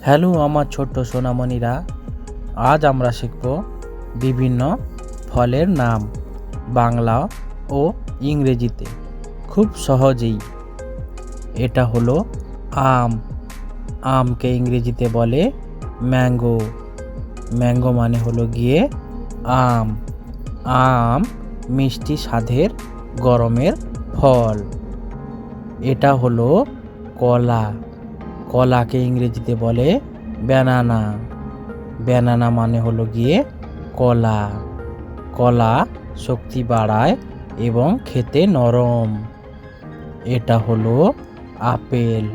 Hello আমার ছোট্ট সোনামণিরা, আজ আমরা শিখব বিভিন্ন ফলের নাম বাংলা ও ইংরেজিতে খুব সহজেই। এটা হলো আম। আমকে ইংরেজিতে বলে ম্যাঙ্গো। ম্যাঙ্গো মানে হলো গিয়ে আম। আম মিষ্টি স্বাদের গরমের ফল। এটা হলো কলা। কলাকে ইংরেজিতে বলে ব্যানানা। ব্যানানা মানে হলো গিয়ে কলা। কলা শক্তি বাড়ায় এবং খেতে নরম। এটা হলো আপেল।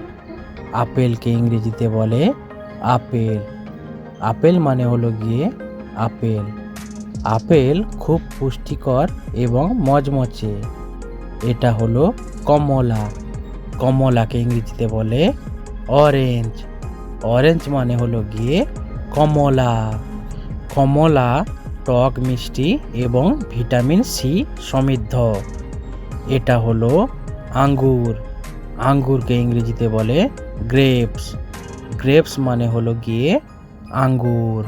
আপেলকে ইংরেজিতে বলে আপেল। আপেল মানে হলো গিয়ে আপেল। আপেল খুব পুষ্টিকর এবং মচমচে। এটা হলো কমলা। কমলাকে ইংরেজিতে বলে অরেঞ্জ। অরেঞ্জ মানে হলো গিয়ে কমলা। কমলা টক মিষ্টি এবং ভিটামিন সি সমৃদ্ধ। এটা হলো আঙ্গুর। আঙ্গুরকে ইংরেজিতে বলে গ্রেপস। গ্রেপস মানে হলো গিয়ে আঙ্গুর।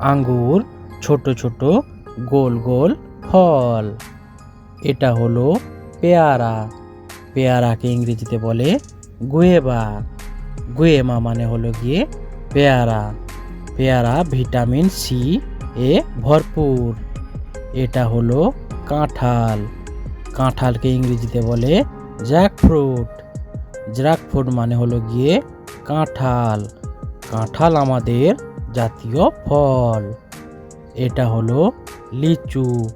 আঙ্গুর ছোট ছোট গোল গোল ফল। এটা হলো পেয়ারা। পেয়ারাকে ইংরেজিতে বলে গুয়েভা। গুয়েভা মানে হলো গিয়ে পেয়ারা। পেয়ারা ভিটামিন সি এ ভরপুর। এটা হলো কাঁঠাল। কাঁঠালকে ইংরেজিতে বলে জ্যাকফ্রুট। জ্যাকফ্রুট মানে হলো গিয়ে কাঁঠাল। কাঁঠাল আমাদের জাতীয় ফল। এটা হলো লিচু।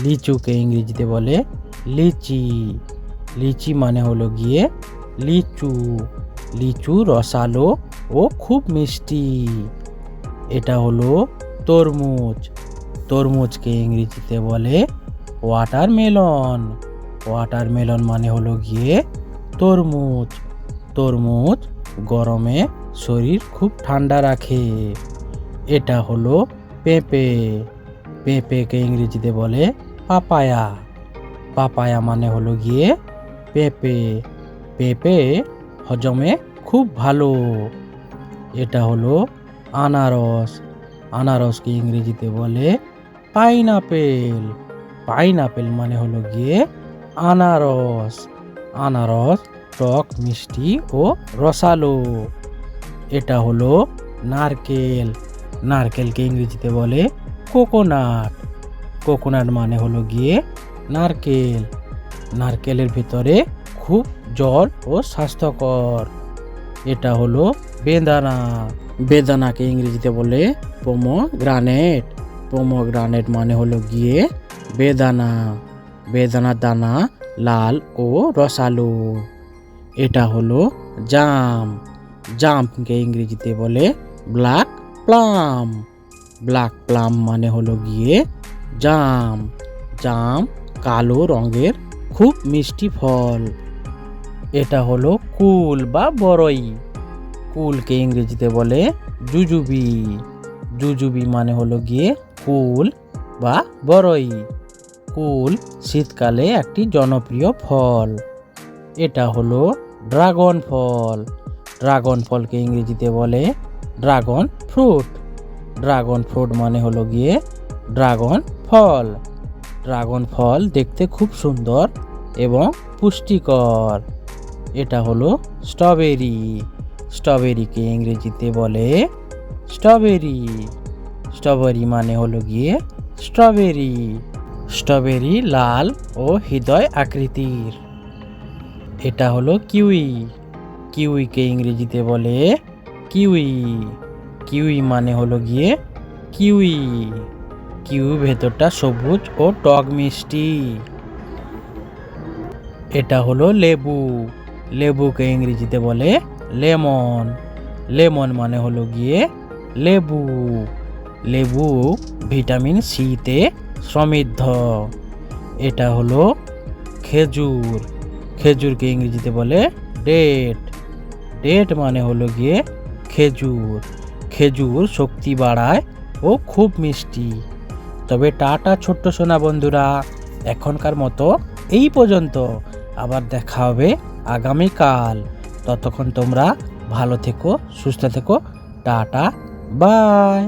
লিচুকে ইংরেজিতে বলে লিচি। লিচি মানে হলো গিয়ে লিচু। লিচু রসালো ও খুব মিষ্টি। এটা হলো তরমুজ। তরমুজকে ইংরেজিতে বলে ওয়াটারমেলন। ওয়াটারমেলন মানে হলো গিয়ে তরমুজ। তরমুজ গরমে শরীর খুব ঠান্ডা রাখে। এটা হলো পেঁপে। পেঁপেকে ইংরেজিতে বলে পাপায়া। পাপায়া মানে হলো গিয়ে পেঁপে। পেঁপে হজমে খুব ভালো। এটা হলো আনারস। আনারসকে ইংরেজিতে বলে পাইনাপেল। পাইনাপেল মানে হলো গিয়ে আনারস। আনারস টক মিষ্টি ও রসালো। এটা হলো নারকেল। নারকেলকে ইংরেজিতে বলে কোকোনাট। কোকোনাট মানে হলো গিয়ে নারকেল। নারকেলের ভিতরে খুব জল ও স্বাস্থ্যকর। এটা হলো বেদানা। বেদানাকে ইংরেজিতে বলে পোমোগ্রানেট। পোমোগ্রানেট মানে হলো গিয়ে বেদানা। বেদানার দানা লাল ও রসালো। এটা হলো জাম। জামকে ইংরেজিতে বলে ব্ল্যাক প্লাম। ব্ল্যাক প্লাম মানে হলো গিয়ে জাম। জাম কালো রঙের খুব মিষ্টি ফল। এটা হলো কুল বা বরই। কুলকে ইংরেজিতে বলে জুজুবি। জুজুবি মানে হলো গিয়ে কুল বা বরই। কুল শীতকালে একটি জনপ্রিয় ফল। এটা হলো ড্রাগন ফল। ড্রাগন ফলকে ইংরেজিতে বলে ড্রাগন ফ্রুট। ড্রাগন ফ্রুট মানে হলো গিয়ে ড্রাগন ফল। ড্রাগন ফল দেখতে খুব সুন্দর এবং পুষ্টিকর। এটা হলো স্ট্রবেরি। স্ট্রবেরিকে ইংরেজিতে বলে স্ট্রবেরি। স্ট্রবেরি মানে হলো গিয়ে স্ট্রবেরি। স্ট্রবেরি লাল ও হৃদয় আকৃতির। এটা হলো কিউই। কিউইকে ইংরেজিতে বলে কিউই। কিউই মানে হলো গিয়ে কিউই। কিউই ভেতরটা সবুজ ও টক মিষ্টি। এটা হলো লেবু। লেবুকে ইংরেজিতে বলে লেমন। লেমন মানে হলো গিয়ে লেবু। লেবু ভিটামিন সিতে সমৃদ্ধ। এটা হলো খেজুর। খেজুরকে ইংরেজিতে বলে ডেট। ডেট মানে হলো গিয়ে খেজুর। খেজুর শক্তি বাড়ায় ও খুব মিষ্টি। তবে টাটা ছোট্ট সোনা বন্ধুরা, এখনকার মতো এই পর্যন্ত। আবার দেখা হবে আগামীকাল। ততক্ষণ তোমরা ভালো থেকো, সুস্থ থেকো। Tata bye.